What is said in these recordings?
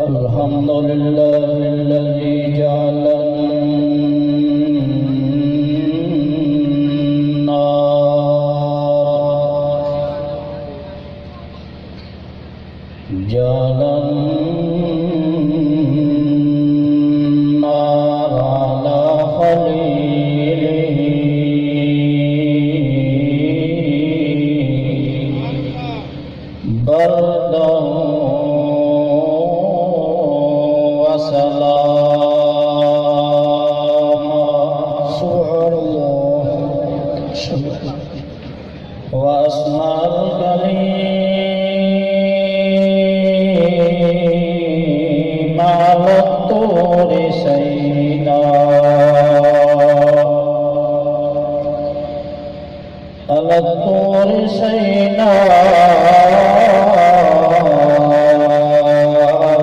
الحمد لله الذي جعل النار على خليله بردا وسلاما. سبحان الله. وأسمى الكليم على الطور سيدا على الطور سيدا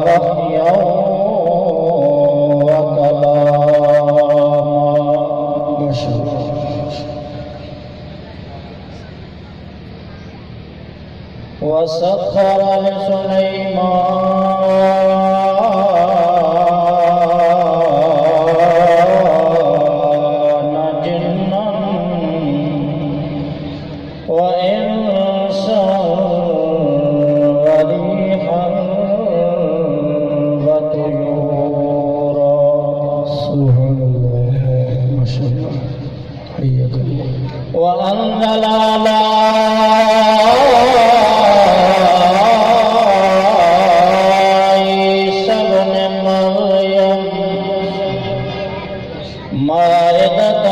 وحيا وكلاما. وسخر لسليمان جنا وإنسا وريحا وطيورا. سبحان الله. ما شاء الله. حياك الله. وأنزل على مائدة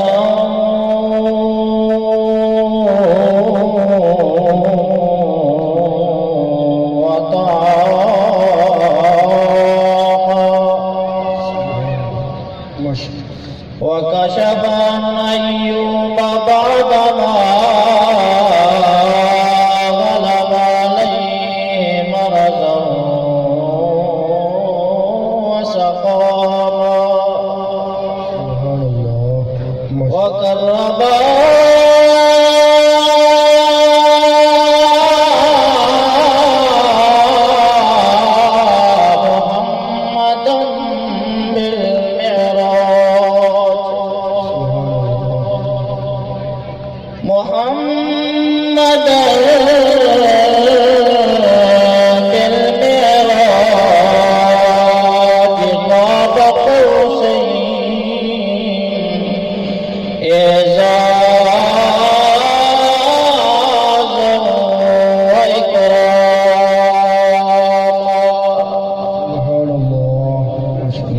وطعاما وكشف عن أيوب بعدما غلب عليه مرضا وسقاما وقربا محمدا بالمعراج محمدا بالمعراج قاب قوسين إعزازا وإكراما.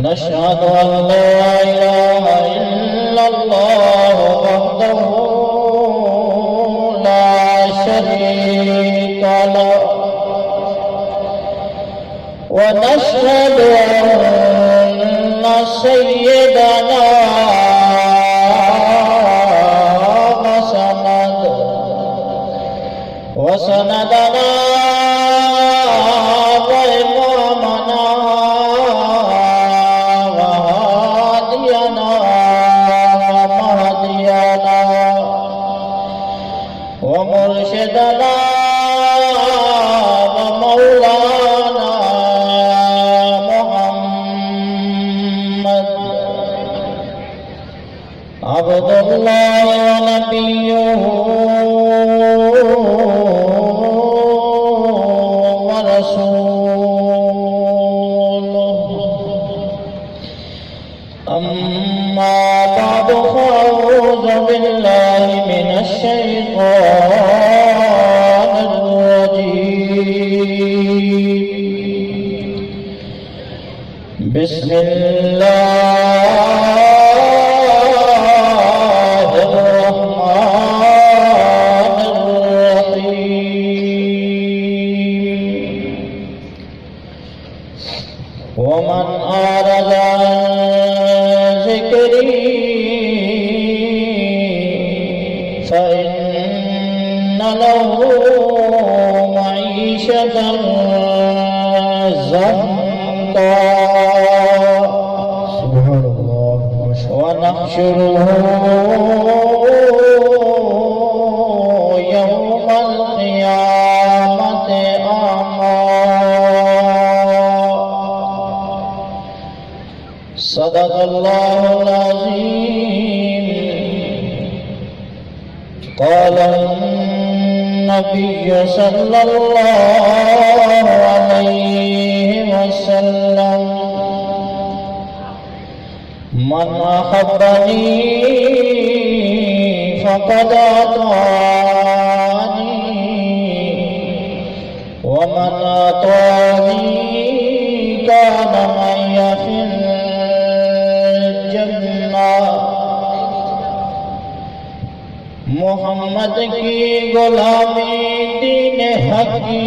نشهد أن لا إله إلا الله وحده لا شريك له ونشهد أن سيدنا وسندنا وإمامنا وهادينا ومهدينا ومرشدنا ومولانا محمد عبد الله ونبيه أما بعد فأعوذ بالله من الشيطان الرجيم. بسم الله الرحمن الرحيم. ومن أعرض عن ذكري فإن له معيشة ضنكا ونحشره يوم القيامة أعمى صدق الله العظيم. قال النبي صلى الله عليه وسلم: من أحبني فقد أطاعني، ومن أطاعني كان معي في الجنة. محمد کی غلامی دین حق کی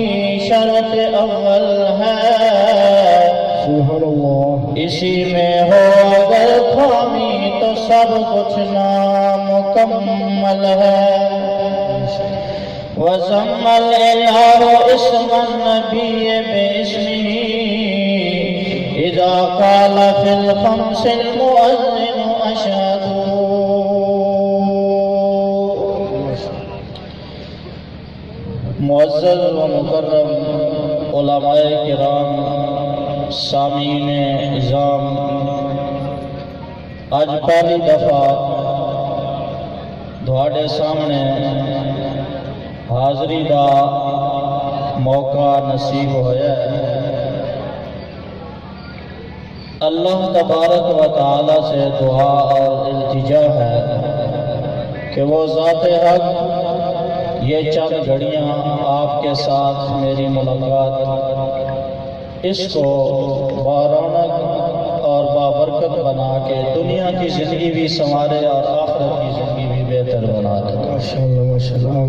شرط اول ہے، سبحان اللہ. اسی میں ہو اگر خامی تو سب کچھ نامکمل ہے. وَزَمَّ الْإِلَٰهُ اسْمَ النَّبِيِّ بِاسْمِهِ إِذَا قَالَ فِي الْخَمْسِ الْمُؤَذِّنُ أَشْهَدُ. معزز و مکرم علماء کرام، سامعین اعظام، آج پہلی دفعہ تھوڑے سامنے حاضری دا موقع نصیب ہویا ہے. اللہ تبارک و تعالی سے دعا اور التجا ہے کہ وہ ذات حق یہ چند گھڑیاں آپ کے ساتھ میری ملاقات، اس کو بارونق اور بابرکت بنا کے دنیا کی زندگی بھی سنوارے اور آخرت کی زندگی بھی بہتر بنا دے. ماشاءاللہ ماشاءاللہ.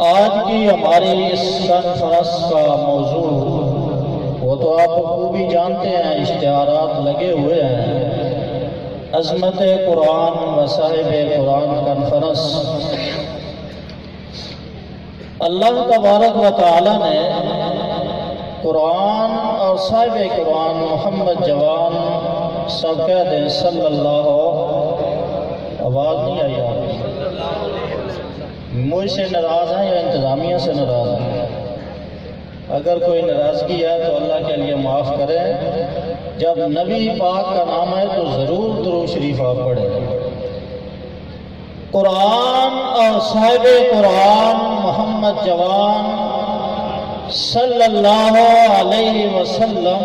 آج کی ہماری اس کانفرنس کا موضوع وہ تو آپ خوبی جانتے ہیں، اشتہارات لگے ہوئے ہیں. عظمت قرآن و صاحب قرآن کانفرنس. اللہ تبارک و تعالی نے قرآن اور صاحب قرآن محمد جوان سب کہہ دیں صلی اللہ. آواز نہیں آئی آپ؟ مجھ سے ناراض ہیں یا انتظامیہ سے ناراض ہیں؟ اگر کوئی ناراضگی ہے تو اللہ کے لیے معاف کریں. جب نبی پاک کا نام ہے تو ضرور درود شریف آپ پڑھیں. قرآن اور صاحب قرآن محمد جوان صلی اللہ علیہ وسلم،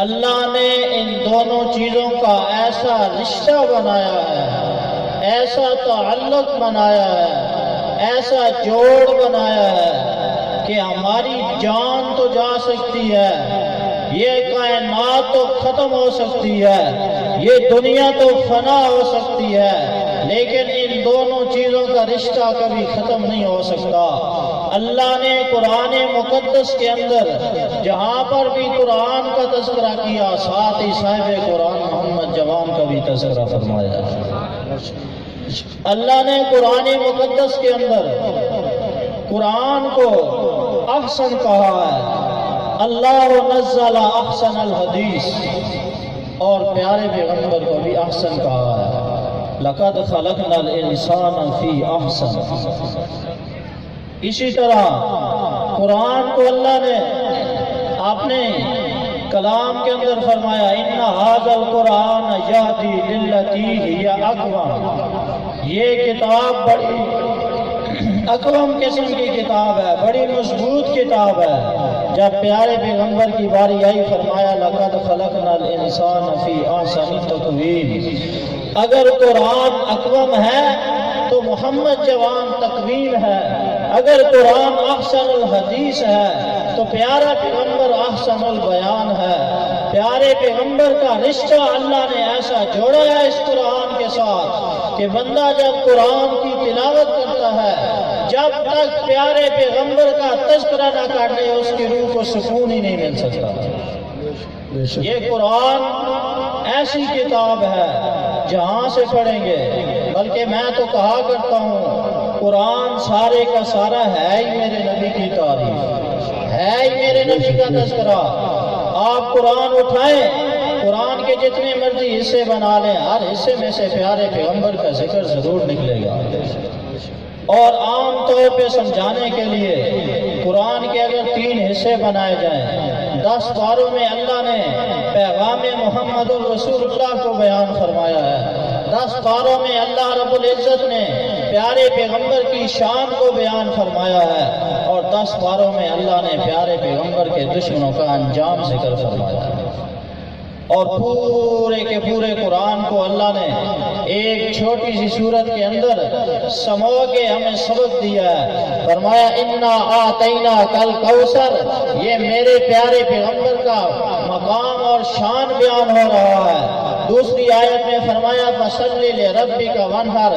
اللہ نے ان دونوں چیزوں کا ایسا رشتہ بنایا ہے، ایسا تعلق بنایا ہے، ایسا جوڑ بنایا ہے کہ ہماری جان تو جا سکتی ہے، یہ کائنات تو ختم ہو سکتی ہے، یہ دنیا تو فنا ہو سکتی ہے، لیکن ان دونوں چیزوں کا رشتہ کبھی ختم نہیں ہو سکتا. اللہ نے قرآن مقدس کے اندر جہاں پر بھی قرآن کا تذکرہ کیا، ساتھ ہی صاحب قرآن محمد جوان کا بھی تذکرہ فرمایا. اللہ نے قرآن مقدس کے اندر قرآن کو احسن کہا ہے. اللہ نزل احسن الحدیث، اور پیارے پیغمبر کو بھی احسن کہا ہے. لقد خلقنا الانسان فی احسن. اسی طرح قرآن کو اللہ نے اپنے کلام کے اندر فرمایا ان ھذا القرآن یہدی للتی ہی اقوم. یہ کتاب بڑی اقوم قسم کی کتاب ہے، بڑی مضبوط کتاب ہے. جب پیارے پیغمبر کی باری آئی فرمایا لقد خلقنا الانسان فی احسن تقویم. اگر قرآن اقوم ہے تو محمد جوان تقویم ہے. اگر قرآن احسن الحدیث ہے تو پیارا پیغمبر احسن البیان ہے. پیارے پیغمبر کا رشتہ اللہ نے ایسا جوڑا ہے اس قرآن کے ساتھ کہ بندہ جب قرآن کی تلاوت کرتا ہے، جب تک پیارے پیغمبر کا تذکرہ نہ کر لے اس کی روح کو سکون ہی نہیں مل سکتا. یہ قرآن ایسی کتاب ہے جہاں سے پڑھیں گے، بلکہ میں تو کہا کرتا ہوں قرآن سارے کا سارا ہے ہی میرے نبی کی تعریف، ہے ہی میرے نبی کا تذکرہ. آپ قرآن اٹھائیں، قرآن کے جتنے مرضی حصے بنا لیں، ہر حصے میں سے پیارے پیغمبر کا ذکر ضرور نکلے گا. اور عام طور پہ سمجھانے کے لیے قرآن کے اگر 3 حصے بنائے جائیں 10 پاروں میں اللہ نے پیغام محمد الرسول اللہ کو بیان فرمایا ہے، 10 پاروں میں اللہ رب العزت نے پیارے پیغمبر کی شان کو بیان فرمایا ہے، اور 10 پاروں میں اللہ نے پیارے پیغمبر کے دشمنوں کا انجام ذکر فرمایا ہے۔ اور پورے کے پورے قرآن کو اللہ نے ایک چھوٹی سی سورت کے اندر سمو کے ہمیں سبق دیا ہے۔ فرمایا انا آتینا کل کوثر، یہ میرے پیارے پیغمبر کا مقام اور شان بیان ہو رہا ہے۔ دوسری آیت میں فرمایا فصلی لربک وانحر،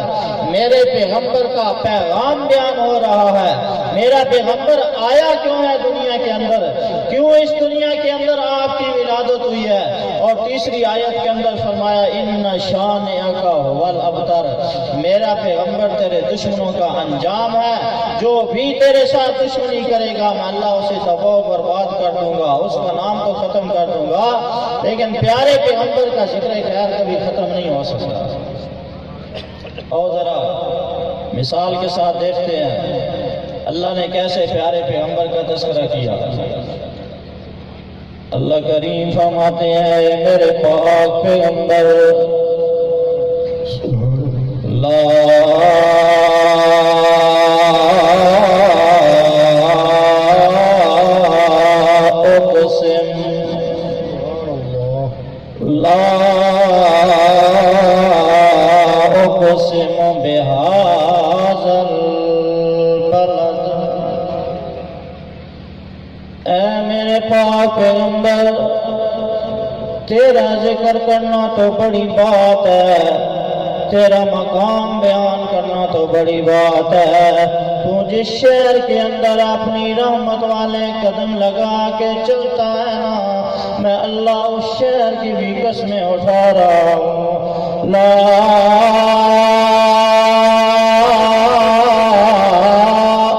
میرے پیغمبر کا پیغام بیان ہو رہا ہے۔ میرا پیغمبر آیا کیوں ہے دنیا کے اندر، کیوں اس دنیا کے اندر آپ کی ولادت ہوئی ہے۔ اور تیسری آیت کے اندر فرمایا ان شانئک هو الابتر، میرا پیغمبر تیرے دشمنوں کا انجام ہے، جو بھی تیرے ساتھ دشمنی کرے گا میں اللہ اسے تباہ و برباد کر دوں گا، اس کا نام کو ختم کر دوں گا۔ لیکن پیارے پیغمبر کا ذکر خیر کبھی ختم نہیں ہو سکتا۔ اور ذرا مثال کے ساتھ دیکھتے ہیں اللہ نے کیسے پیارے پیغمبر کا تذکرہ کیا۔ اللہ کریم فرماتے ہیں اے میرے پاک پیغمبر لا اقسم بهذا البلد، اے میرے پاک پیغمبر تیرا ذکر کرنا تو بڑی بات ہے، تیرا مقام بیان کرنا تو بڑی بات ہے۔ تو جس شہر کے اندر اپنی رحمت والے قدم لگا کے چلتا ہے نا، میں اللہ اس شہر کی بھی قسمیں اٹھا رہا ہوں۔ لا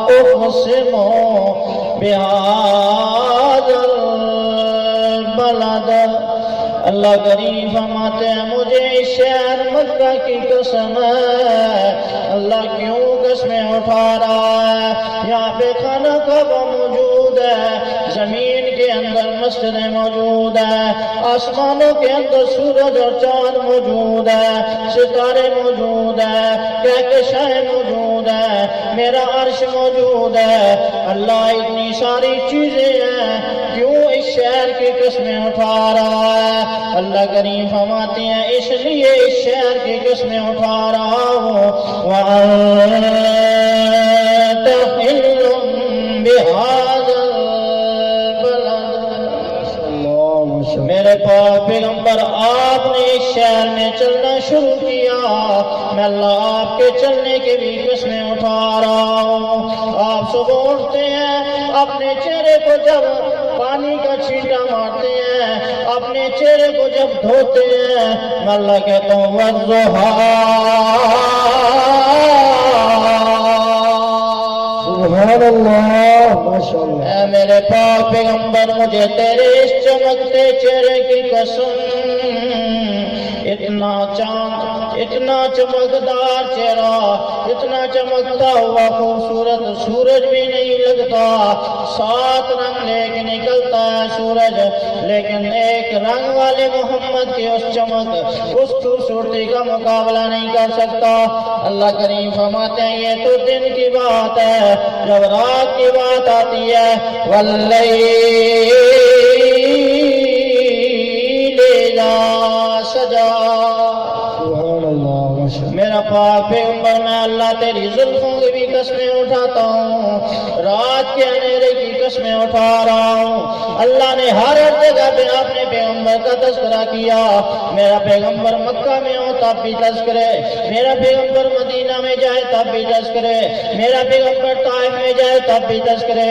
اقسم بهذا البلد، اللہ کریم فرماتے ہیں مجھے اس شہر مکہ کی قسم ہے۔ اللہ کیوں قسمیں اٹھا رہا ہے؟ یہاں پہ خانہ کعبہ موجود ہے، زمین کے اندر مسجدیں موجود ہیں، آسمانوں کے اندر سورج اور چاند موجود ہے، ستارے موجود ہیں، کہکشائیں موجود ہیں، میرا عرش موجود ہے۔ اللہ اتنی ساری چیزیں ہیں، کیوں اس شہر کی قسمیں اٹھا رہا ہے؟ اللہ کریم فرماتے ہیں اس لیے اس شہر کی قسمیں اٹھا رہا ہوں۔ وَأَنْتَ حِلٌّ بِهَذَا الْبَلَدِ، میرے پاک پیغمبر آپ نے اس شہر میں چلنا شروع کیا، میں اللہ آپ کے چلنے کے بھی قسمیں اٹھا رہا ہوں۔ آپ صبح اٹھتے ہیں، اپنے چہرے کو جب پانی کا چھینٹا مارتے ہیں، اپنے چہرے کو جب دھوتے ہیں، میں اللہ کہتا ہوں والضحیٰ، سبحان اللہ، ماشاءاللہ۔ اے میرے پاک پیغمبر مجھے تیرے اس چمکتے چہرے کی قسم، اتنا چاند، اتنا چمکدار چہرہ، اتنا چمکتا ہوا خوبصورت سورج بھی نہیں لگتا، 7 رنگ لے کے نکلتا ہے سورج، لیکن ایک رنگ والے محمد کی اس چمک، اس خوبصورتی کا مقابلہ نہیں کر سکتا۔ اللہ کریم فرماتے ہیں یہ تو دن کی بات ہے، جب رات کی بات آتی ہے واللیل اذا سجا، سبحان اللہ، ماشاءاللہ۔ میرا پاک پیغمبر میں اللہ تیری زلفوں کی بھی قسمیں اٹھاتا ہوں، رات کے اندھیرے کی قسمیں اٹھا رہا ہوں۔ اللہ نے ہر جگہ پہ اپنے پیغمبر کا تذکرہ کیا، میرا پیغمبر مکہ میں ہو تب بھی تذکرے، میرا پیغمبر مدینہ میں جائے تب بھی تذکرے، میرا پیغمبر طائف میں جائے تب بھی تذکرے،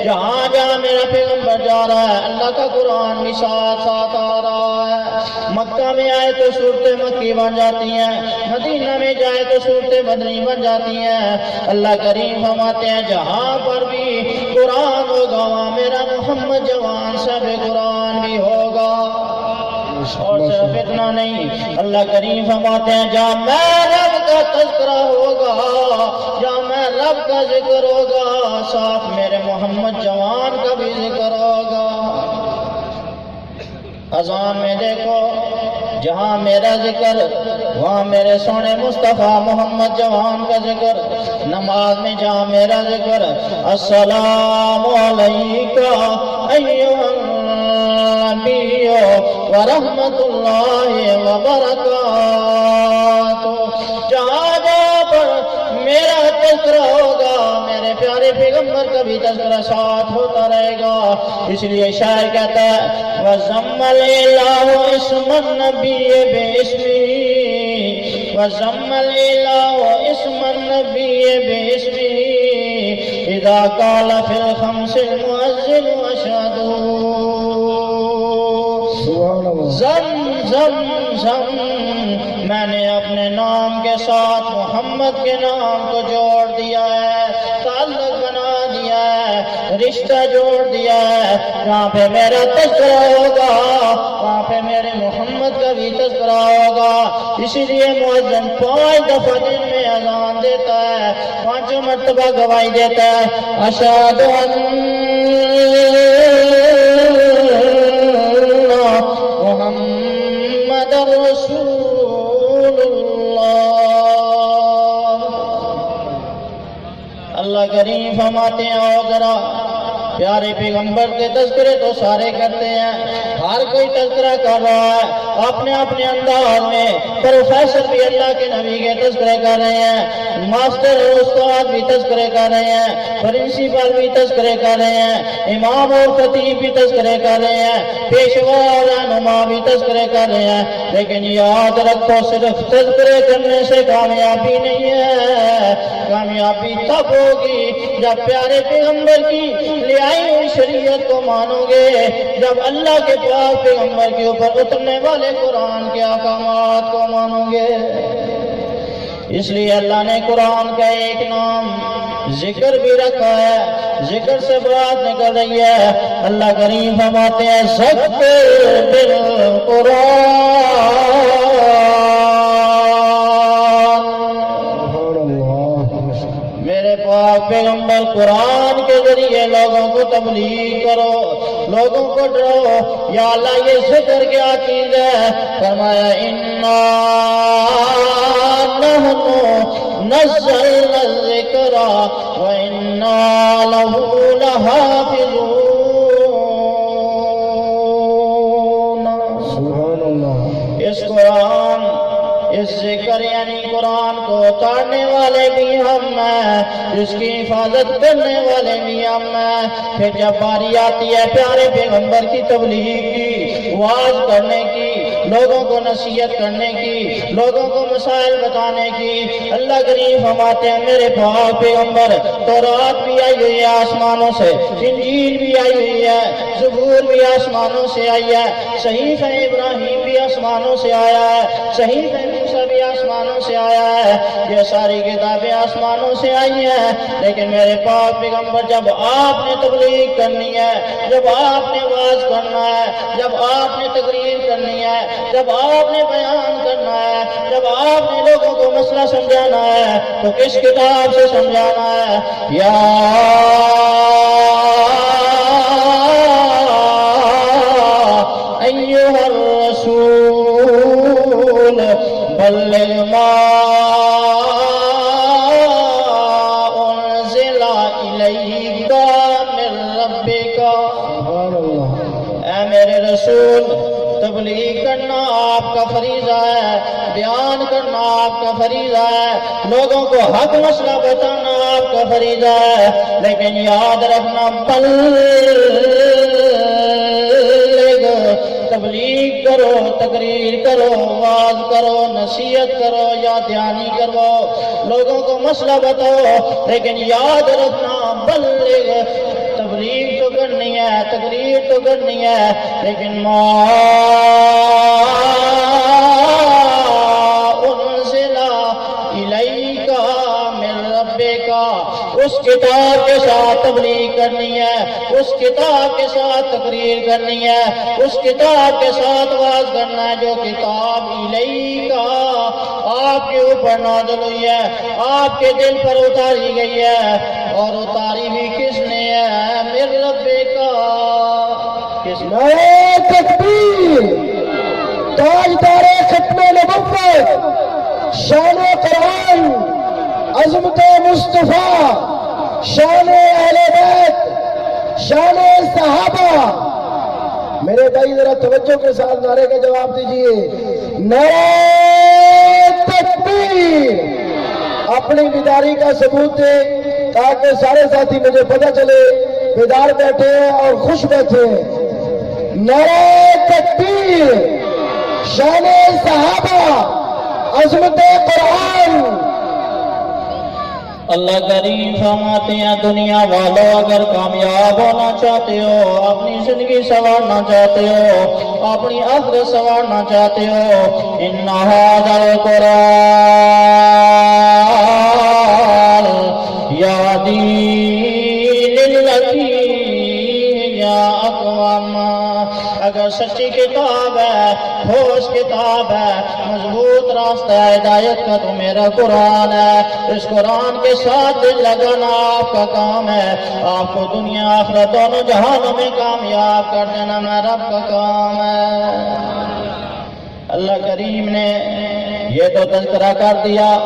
جہاں جہاں میرا پیغمبر جا رہا ہے اللہ کا قرآن بھی ساتھ ساتھ آ رہا ہے۔ مکہ میں آئے تو صورتیں مکی بن جاتی ہیں، مدینہ میں جائے تو صورتیں مدنی بن جاتی ہیں۔ اللہ کریم فرماتے ہیں جہاں پر بھی قرآن ہوگا وہاں میرا محمد جوان صاحب قرآن بھی ہوگا۔ اور صرف اتنا نہیں، اللہ کریم فرماتے ہیں جہاں میں رب کا تذکرہ ہوگا، جہاں میں رب کا ذکر ہوگا، ساتھ میرے محمد جوان کا بھی ذکر ہوگا۔ اذان میں دیکھو جہاں میرا ذکر وہاں میرے سونے مصطفیٰ محمد جوان کا ذکر، نماز میں جہاں میرا ذکر السلام علیکہ ایھا النبی ورحمۃ اللہ وبرکاتہ، جہاں جہاں پر میرا تذکرہ ہوگا میرے پیارے پیغمبر کا بھی تذکرہ ساتھ ہوتا رہے گا۔ اس لیے شاعر کہتا ہے وَزَمَّ الْإِلَٰهُ اسْمَ النَّبِيِّ بِاسْمِهِ وَزَمَّ الْإِلَٰهُ اسْمَ النَّبِيِّ بِاسْمِهِ إِذَا قَالَ فِي الْخَمْسِ الْمُؤَذِّنُ أَشْهَدُ زم زم زم، میں نے اپنے نام کے ساتھ محمد کے نام کو جوڑ دیا ہے، تعلق بنا دیا ہے، رشتہ جوڑ دیا ہے، جہاں پہ میرا تذکرہ ہوگا وہاں پہ میرے محمد کا بھی تذکرہ ہوگا۔ اسی لیے مؤذن 5 دفعہ دن میں اذان دیتا ہے، 5 مرتبہ گواہی دیتا ہے اشہد ان محمد رسول اللہ۔ اللہ کریم فرماتے ہیں او ذرا پیارے پیغمبر کے تذکرے تو سارے کرتے ہیں، ہر کوئی تذکرہ کر رہا ہے اپنے اپنے انداز میں، پروفیسر بھی اللہ کے نبی کے تذکرے کر رہے ہیں، ماسٹر اور استاد بھی تذکرے کر رہے ہیں، پرنسپل بھی تذکرے کر رہے ہیں، امام اور خطیب بھی تذکرے کر رہے ہیں، پیشوا اور رہنما بھی تذکرے کر رہے ہیں، لیکن یاد رکھو صرف تذکرے کرنے سے کامیابی نہیں ہے، کامیابی تب ہوگی جب پیارے پیغمبر کی لے آئی ہوئی شریعت کو مانو گے، جب اللہ کے پاک پیغمبر کے اوپر اترنے والے قرآن کے احکامات کو مانو گے۔ اس لیے اللہ نے قرآن کا ایک نام ذکر بھی رکھا ہے، ذکر سے بات نکل رہی ہے۔ اللہ کریم فرماتے ہیں ذکر بالقرآن، میرے پاک پیغمبر قرآن کے ذریعے لوگوں کو تبلیغ کرو، لوگوں کو ڈرو۔ یا اللہ یہ ذکر کیا چیز ہے؟ فرمایا اِنَّا نَحْنُ نَزَّلْنَا الذِّكْرَ وَإِنَّا لَهُ لَحَافِظُونَ۔ سبحان اللہ۔ اس قرآن، اس ذکر یعنی قرآن کو اتارنے والے بھی ہم ہیں، اس کی حفاظت کرنے والے بھی ہم ہیں۔ پھر جب باری آتی ہے پیارے پیغمبر کی تبلیغ کی، واعظ کرنے کی، لوگوں کو نصیحت کرنے کی، لوگوں کو مسائل بتانے کی، اللہ کریم فرماتے ہیں میرے پاک پیغمبر تورات بھی آئی ہوئی ہے آسمانوں سے، انجیل بھی آئی ہوئی ہے، زبور بھی آسمانوں سے آئی ہے، صحیفہ ابراہیم بھی آسمانوں سے آیا ہے، صحیفہ موسیٰ بھی آسمانوں سے آیا ہے، یہ ساری کتابیں آسمانوں سے آئی ہیں۔ لیکن میرے پاک پیغمبر جب آپ نے تبلیغ کرنی ہے، جب آپ نے واعظ کرنا ہے، جب آپ نے تقریر کرنی ہے، جب آپ نے بیان کرنا ہے، جب آپ نے لوگوں کو مسئلہ سمجھانا ہے تو کس کتاب سے سمجھانا ہے؟ یا ایھا الرسول بلغ ما انزل الیک من ربک۔ سبحان اللہ۔ اے میرے رسول، تبلیغ کرنا آپ کا فریضہ ہے، بیان کرنا آپ کا فریضہ ہے، لوگوں کو حق مسئلہ بتانا آپ کا فریضہ ہے، لیکن یاد رکھنا بلغ، تبلیغ کرو، تقریر کرو، واعظ کرو، نصیحت کرو یا دھیانی کرو، لوگوں کو مسئلہ بتاؤ، لیکن یاد رکھنا بلغ، تبلیغ تو کرنی ہے، تقریر تو کرنی ہے، لیکن ما انزل الیک من ربک، اس کتاب کے ساتھ تبلیغ کرنی ہے، اس کتاب کے ساتھ تقریر کرنی ہے، اس کتاب کے ساتھ واعظ کرنا ہے جو کتاب الیک آپ کے اوپر نازل ہوئی ہے، آپ کے دل پر اتاری گئی ہے، اور اتاری بھی کس نے ہے؟ من ربک، نعرہ تکبیر تاجدار ختم نبوت شان قرآن عظمت مصطفیٰ شان اہل بیت شان صحابہ میرے بھائی ذرا توجہ کے ساتھ نعرے کا جواب دیجئے نعرہ تکبیر اپنی بیداری کا ثبوت دے تاکہ سارے ساتھی مجھے پتہ چلے بیدار بیٹھے ہیں اور خوش بیٹھے ہیں نعرہ تکبیر شان صحابہ عظمت قرآن اللہ کریم فرماتے ہیں دنیا والوں اگر کامیاب ہونا چاہتے ہو اپنی زندگی سنوارنا چاہتے ہو اپنی آخرت سنوارنا چاہتے ہو ان ھذا القرآن یہدی للتی ہی اقوام اگر سچی کتاب ہے ٹھوس کتاب ہے مضبوط راستہ ہے ہدایت کا تو میرا قرآن ہے اس قرآن کے ساتھ دل لگانا آپ کا کام ہے آپ کو دنیا آخرت دونوں جہانوں میں کامیاب کر دینا میرا رب کا کام ہے اللہ کریم نے یہ تو تذکرہ کر دیا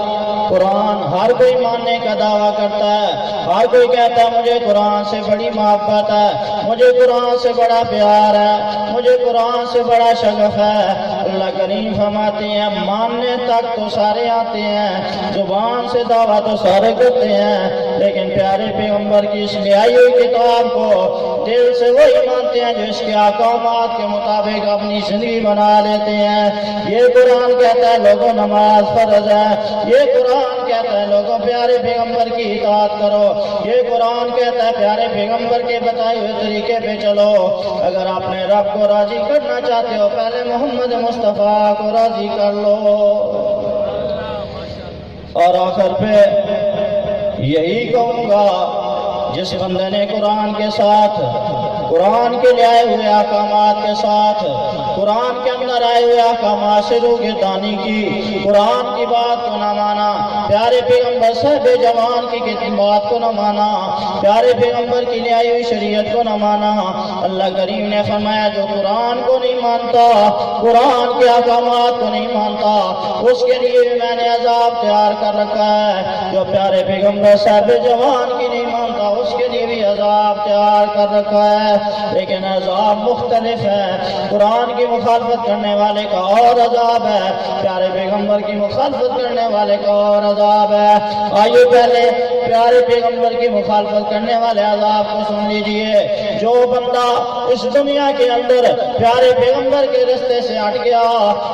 قرآن ہر کوئی ماننے کا دعویٰ کرتا ہے ہر کوئی کہتا ہے مجھے قرآن سے بڑی محبت ہے مجھے قرآن سے بڑا پیار ہے مجھے قرآن سے بڑا شغف ہے اللہ کریم فرماتے ہیں ماننے تک تو سارے آتے ہیں زبان سے دعویٰ تو سارے کرتے ہیں لیکن پیارے پیغمبر کی اس لے آئی ہوئی کتاب کو دل سے وہی مانتے ہیں جو اس کے احکامات کے مطابق اپنی زندگی بنا لیتے ہیں یہ قرآن کہتا ہے لوگوں نماز فرض ہے یہ قرآن کہتا ہے لوگوں پیارے پیغمبر کی اطاعت کرو یہ قرآن کہتا ہے پیارے پیغمبر کے بتائے ہوئے طریقے پہ چلو اگر آپ نے رب کو راضی کرنا چاہتے ہو پہلے محمد مصطفیٰ کو راضی کر لو اور آخر پہ یہی کہوں گا جس بندے نے قرآن کے ساتھ قرآن کے لے آئے ہوئے احکامات کے ساتھ قرآن کے اندر آئے ہوئے احکامات سے روگردانی کی قرآن کی بات کو نہ مانا پیارے پیغمبر صاحب جوان کی بات کو نہ مانا پیارے پیغمبر کی لے آئی ہوئی شریعت کو نہ مانا اللہ کریم نے فرمایا جو قرآن کو نہیں مانتا قرآن کے احکامات کو نہیں مانتا اس کے لیے بھی میں نے عذاب تیار کر رکھا ہے جو پیارے پیغمبر صاحب جوان کی نہیں مانتا اس کے لیے بھی عذاب تیار کر رکھا ہے لیکن عذاب مختلف ہے قرآن کی مخالفت کرنے والے کا اور عذاب ہے پیارے پیغمبر کی مخالفت کرنے والے کا اور عذاب ہے آئیے پہلے پیارے پیغمبر کی مخالفت کرنے والے عذاب کو سن لیجئے جو بندہ اس دنیا کے اندر پیارے پیغمبر کے رستے سے ہٹ گیا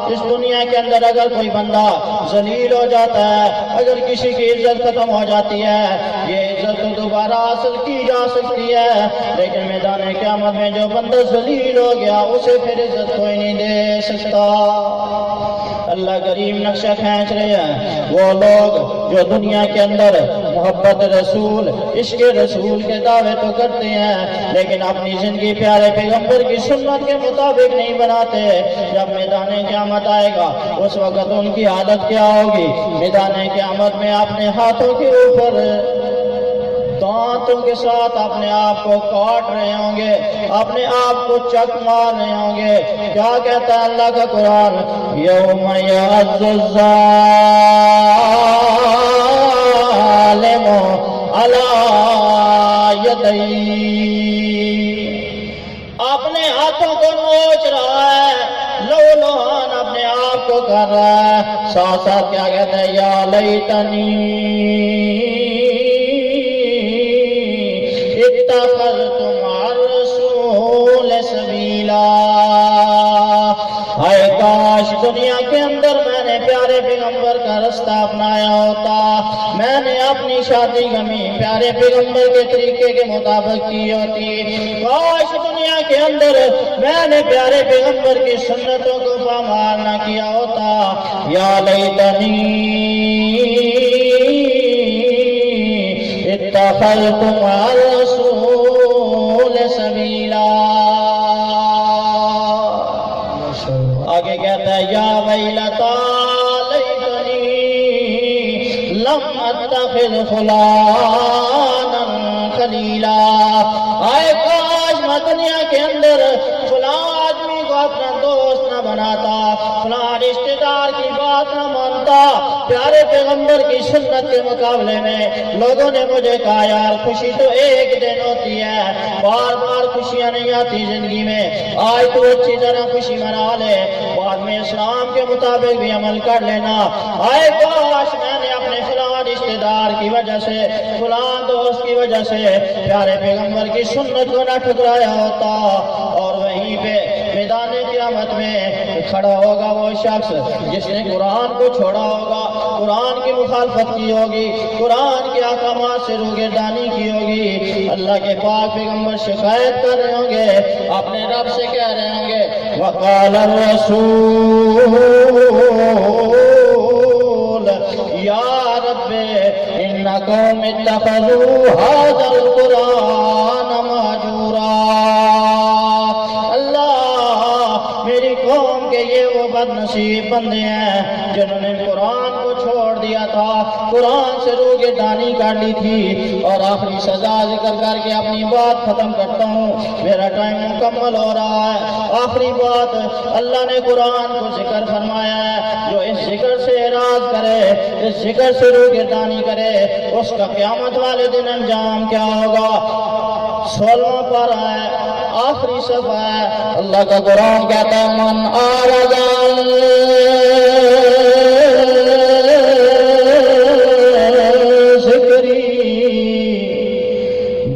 اس دنیا کے اندر اگر کوئی بندہ ذلیل ہو جاتا ہے اگر کسی کی عزت ختم ہو جاتی ہے یہ عزت تو دوبارہ حاصل کی جا سکتی ہے لیکن میدان قیامت میں جو بندہ ذلیل ہو گیا اسے پھر عزت کوئی نہیں دے سکتا اللہ کریم نقشہ کھینچ رہے ہیں وہ لوگ جو دنیا کے اندر محبت رسول عشق رسول کے دعوے تو کرتے ہیں لیکن اپنی زندگی پیارے پیغمبر کی سنت کے مطابق نہیں بناتے جب میدان قیامت آئے گا اس وقت ان کی حالت کیا ہوگی میدان قیامت میں اپنے ہاتھوں کے اوپر دانتوں کے ساتھ اپنے آپ کو کاٹ رہے ہوں گے اپنے آپ کو چک مار رہے ہوں گے کیا کہتا ہے اللہ کا قرآن یوم یعض الظالم علی یدیہ اپنے ہاتھوں کو نوچ رہا ہے لو لوہان اپنے آپ کو کر رہا ہے ساتھ ساتھ کیا کہتا ہے یا لیتنی اتخذت مع الرسول سبیلا اے کاش دنیا کے اندر میں نے پیارے پیغمبر کا رستہ اپنایا ہوتا میں نے اپنی شادی غمی پیارے پیغمبر کے طریقے کے مطابق کی ہوتی کاش دنیا کے اندر میں نے پیارے پیغمبر کی سنتوں کو پامال نہ کیا ہوتا یا لیتنی اتخذت مع الرسول سبیلا آگے کہتا ہے یا ویلتا لیتنی لم اتخذ فلانا خلیلا اے کاش میں دنیا کے اندر فلاں آدمی کو اپنا دوست نہ بناتا، فلاں رشتے دار کی بات نہ مانتا۔ پیارے پیغمبر کی سنت کے مقابلے میں لوگوں نے مجھے کہا یار خوشی تو ایک دن ہوتی ہے، بار بار خوشیاں نہیں آتی زندگی میں، آج تو اچھی طرح خوشی منا لے، بعد میں اسلام کے مطابق بھی عمل کر لینا۔ آئے کاش میں نے اپنے فلاں رشتے دار کی وجہ سے، فلاں دوست کی وجہ سے پیارے پیغمبر کی سنت کو نہ ٹھکرایا ہوتا، اور وہیں پہ میدان قیامت میں کھڑا ہوگا وہ شخص جس نے قرآن کو چھوڑا ہوگا، قرآن کی مخالفت کی ہوگی، قرآن کے احکامات سے روگردانی کی ہوگی۔ اللہ کے پاک پیغمبر شکایت کر رہے ہوں گے، اپنے رب سے کہہ رہے ہوں گے وقال الرسول یا رب ان قوم اتخذوا هذا القرآن مہجورا۔ میری قوم کے یہ وہ بد نصیب بندے ہیں جنہوں نے قرآن کو چھوڑ دیا تھا، قرآن سے روگردانی کر لی تھی۔ اور آخری سزا ذکر کر کے اپنی بات ختم کرتا ہوں، میرا ٹائم مکمل ہو رہا ہے۔ آخری بات، اللہ نے قرآن کو ذکر فرمایا ہے، جو اس ذکر سے اعراض کرے، اس ذکر سے روگردانی کرے، اس کا قیامت والے دن انجام کیا ہوگا؟ 16واں پارہ ہے، آخری صفحہ ہے، اللہ کا قرآن کہتا ہے من اعرض عن ذکری،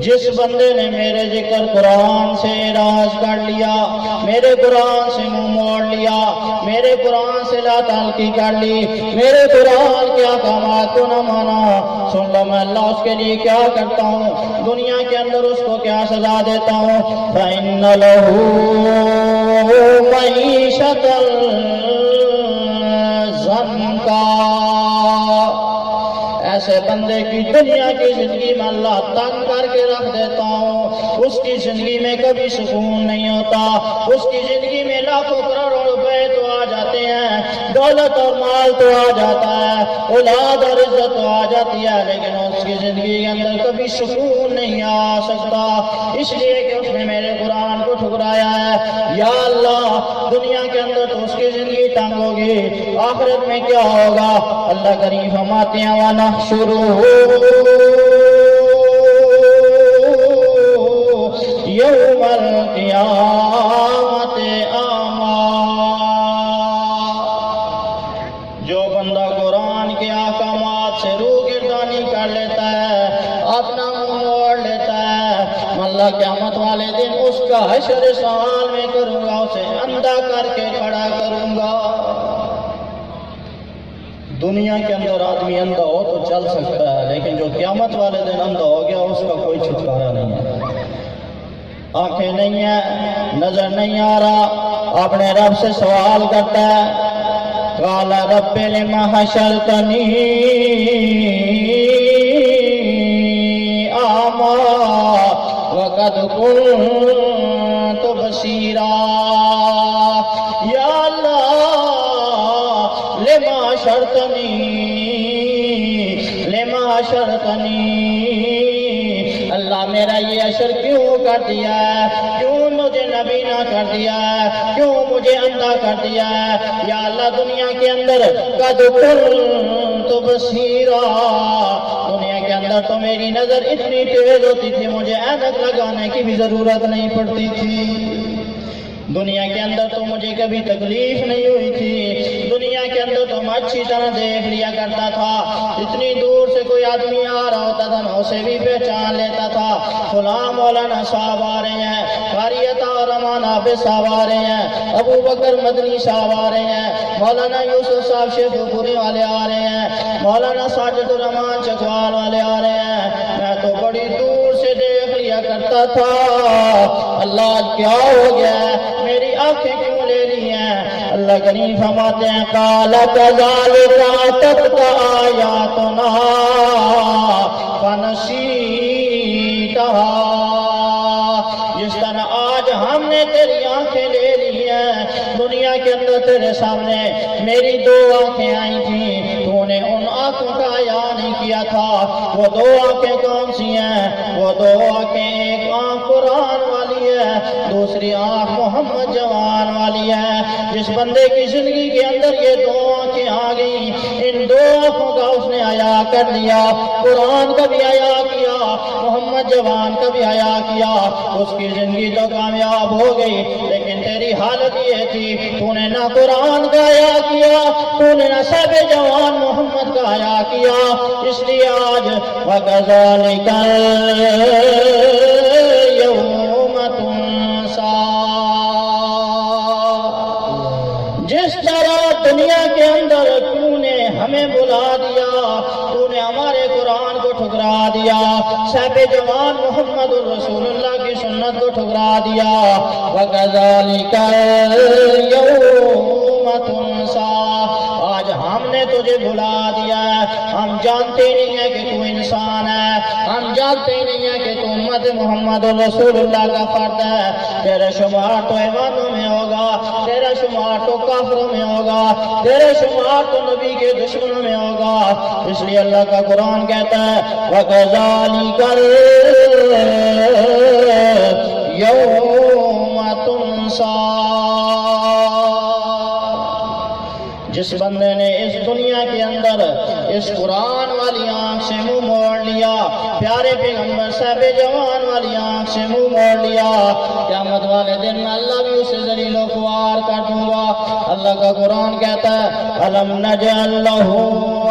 جس بندے نے میرے ذکر قرآن سے اعراض کر لیا، میرے قرآن سے منہ موڑ لیا، میرے قرآن سے لا تعلقی کر لی، میرے قرآن کے احکامات کو نہ مانا، سن لو میں اللہ اس کے لیے کیا کرتا ہوں، دنیا کے اندر اس کو کیا سزا دیتا ہوں، فَإِنَّ لَهُ مَعِيشَةً ضَنْكًا۔ ایسے بندے کی دنیا کی زندگی میں اللہ تنگ کر کے رکھ دیتا ہوں، اس کی زندگی میں کبھی سکون نہیں ہوتا، اس کی زندگی میں لاکھوں کروڑوں روپے تو آ جاتے ہیں، دولت اور مال تو آ جاتا ہے، اولاد اور عزت تو آ جاتی ہے، لیکن اس کی زندگی کے اندر کبھی سکون نہیں آ سکتا، اس لیے کہ اس نے میرے قرآن کو ٹھکرایا ہے۔ یا اللہ دنیا کے اندر تو اس کی زندگی تنگ ہوگی، آخرت میں کیا ہوگا؟ اللہ کریم فرماتے ہیں وَنَحْشُرُهُ يَوْمَ الْقِيَامَةِ أَعْمَى۔ جو بندہ قرآن کے احکامات سے روگردانی کر لیتا ہے، اپنا منہ موڑ لیتا ہے، اللہ قیامت والے دن اس کا حشر سوال میں کروں گا، اسے اندھا کر کے کھڑا کروں گا۔ دنیا کے اندر آدمی اندھا ہو تو چل سکتا ہے، لیکن جو قیامت والے دن اندھا ہو گیا اس کا کوئی چھٹکارا نہیں ہے، آنکھیں نہیں ہیں، نظر نہیں آ رہا، اپنے رب سے سوال کرتا ہے قال رب لم حشرتنی اعمی وقد كنت بصیرا۔ یا اللہ لما حشرتنی، اللہ میرا یہ حشر کیوں کر دیا ہے، کیوں مجھے نبی نہ کر دیا ہے، کیوں مجھے اندھا کر دیا ہے؟ یا اللہ دنیا کے اندر قد كنت بصیرا، دنیا کے اندر تو میری نظر اتنی تیز ہوتی تھی مجھے اینک لگانے کی بھی ضرورت نہیں پڑتی تھی، دنیا کے اندر تو مجھے کبھی تکلیف نہیں ہوئی تھی، دنیا کے اندر تو میں اچھی طرح دیکھ لیا کرتا تھا، اتنی دور سے کوئی آدمی آ رہا ہوتا تھا میں اسے بھی پہچان لیتا تھا، فلاں مولانا صاحب آ رہے ہیں، قاری عطا رحمان حافظ صاحب آ رہے ہیں، ابو بکر مدنی صاحب آ رہے ہیں، مولانا یوسف صاحب شیخ پوری والے آ رہے ہیں، مولانا ساجد الرحمان چکوال والے آ رہے ہیں، میں تو بڑی دور سے دیکھ لیا کرتا تھا، اللہ آج کیا ہو گیا ہے، میری آنکھیں کیوں لے لی ہیں؟ اللہ کریم فرماتے ہیں قال كذلك أتتك آياتنا فنسيتها، جس طرح آج ہم نے تیری آنکھیں لے لی ہیں، دنیا کے اندر تیرے سامنے میری دو آنکھیں آئی تھیں، تو نے ان آنکھوں کا حیا نہیں کیا تھا، وہ دو آنکھیں کون سی ہیں؟ وہ دو آنکھیں، ایک آنکھ قرآن والی ہے ہے، دوسری آنکھ محمد جوان والی ہے۔ جس بندے کی زندگی کے اندر یہ دو آنکھیں آ گئیں، ان دو آنکھوں کا اس نے حیا کر لیا، قرآن کا بھی حیا کیا، محمد جوان کا بھی حیا کیا، اس کی زندگی تو کامیاب ہو گئی۔ لیکن تیری حالت یہ تھی، تو نے نہ قرآن کا حیا کیا، تو نے نہ صاحب جوان محمد کا حیا کیا، اس لیے آج وَكَذَلِكَ الْيَوْمَ تُنسَى۔ جس طرح دنیا کے اندر تو نے ہمیں بلا دیا، تو نے ہمارے قرآن کو ٹھکرا دیا، صاحب جوان محمد الرسول اللہ کی سنت کو ٹھکرا دیا، وَكَذَلِكَ الْيَوْمَ تُنسَى۔ آج ہم نے تجھے بلا دیا ہے، ہم جانتے نہیں ہیں کہ تو انسان ہے، ہم جانتے نہیں ہیں کہ تو امت محمد رسول اللہ کا فرد ہے۔ تیرا شمار تو ایوانوں میں ہوگا، تیرا شمار تو کافروں میں ہوگا، تیرا شمار تو نبی کے دشمنوں میں ہوگا۔ اس لیے اللہ کا قرآن کہتا ہے وَكَذَلِكَ الْيَوْمَ تُنسَى۔ جس بندے نے اس دنیا کے اندر اس قرآن والی آنکھ سے منہ موڑ لیا، پیارے پیغمبر صاحب جوان والی آنکھ سے منہ موڑ لیا، قیامت والے دن میں اللہ بھی اسے ذلیل و خوار کر دوں گا۔ اللہ کا قرآن کہتا ہے أَلَمْ نَجْعَلْ لَهُ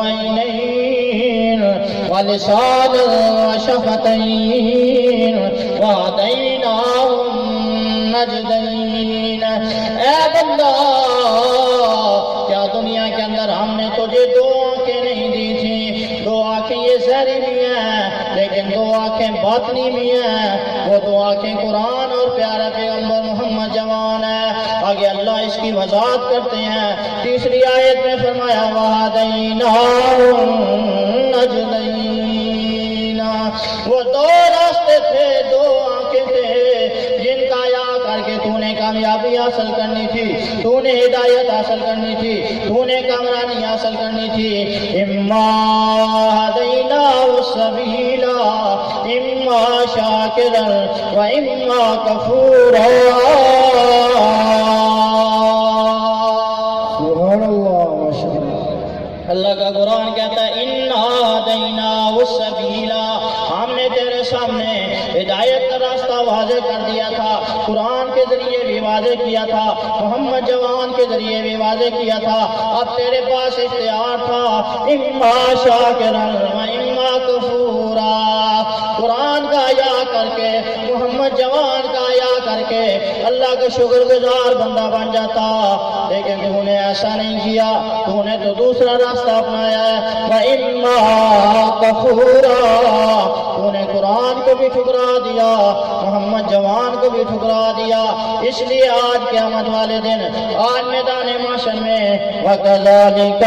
عَيْنَيْنِ وَلِسَانًا وَشَفَتَيْنِ وَهَدَيْنَاهُ النَّجْدَيْنِ۔ اے بندہ، کیا دنیا کے اندر ہم نے تجھے دو آنکھیں نہیں دی تھی؟ دو آنکھیں یہ ظاہری بھی ہیں، لیکن دو آنکھیں باطنی بھی ہیں۔ وہ دو آنکھیں قرآن اور پیارا پیغمبر محمد جوان ہے۔ آگے اللہ اس کی وضاحت کرتے ہیں، تیسری آیت میں فرمایا وَهَدَيْنَاهُ النَّجْدَيْنِ۔ وہ دو راستے تھے، دو آنکھیں تھے جن کا حیا کر کے تو نے کامیابی حاصل کرنی تھی، تو نے ہدایت حاصل کرنی تھی، تو نے کامرانی حاصل کرنی تھی۔ اِمَّا هَدَيْنَاهُ السَّبِيلَ اِمَّا شَاكِرًا وَإِمَّا كَفُورًا۔ سبحان اللہ، ماشاء اللہ۔ اللہ کا قرآن کہتا ہے اِنَّا هَدَيْنَاهُ السَّبِيلَ، ہم نے تیرے سامنے ہدایت کا راستہ واضح کر دیا تھا، قرآن کے ذریعے بھی واضح کیا تھا، محمد جوان کے ذریعے بھی واضح کیا تھا۔ اب تیرے پاس اختیار تھا اِمَّا شَاكِرًا وَإِمَّا كَفُورًا، قرآن کا حیا کر کے، محمد جوان کا حیا کر کے اللہ کا شکر گزار بندہ بن جاتا، لیکن تو نے ایسا نہیں کیا، تو نے تو دوسرا راستہ اپنایا ہے وَإِمَّا كَفُورًا۔ تو نے قرآن کو بھی ٹھکرا دیا، محمد جوان کو بھی ٹھکرا دیا۔ اس لیے آج قیامت والے دن، آج میدان محشر میں وَكَذَلِكَ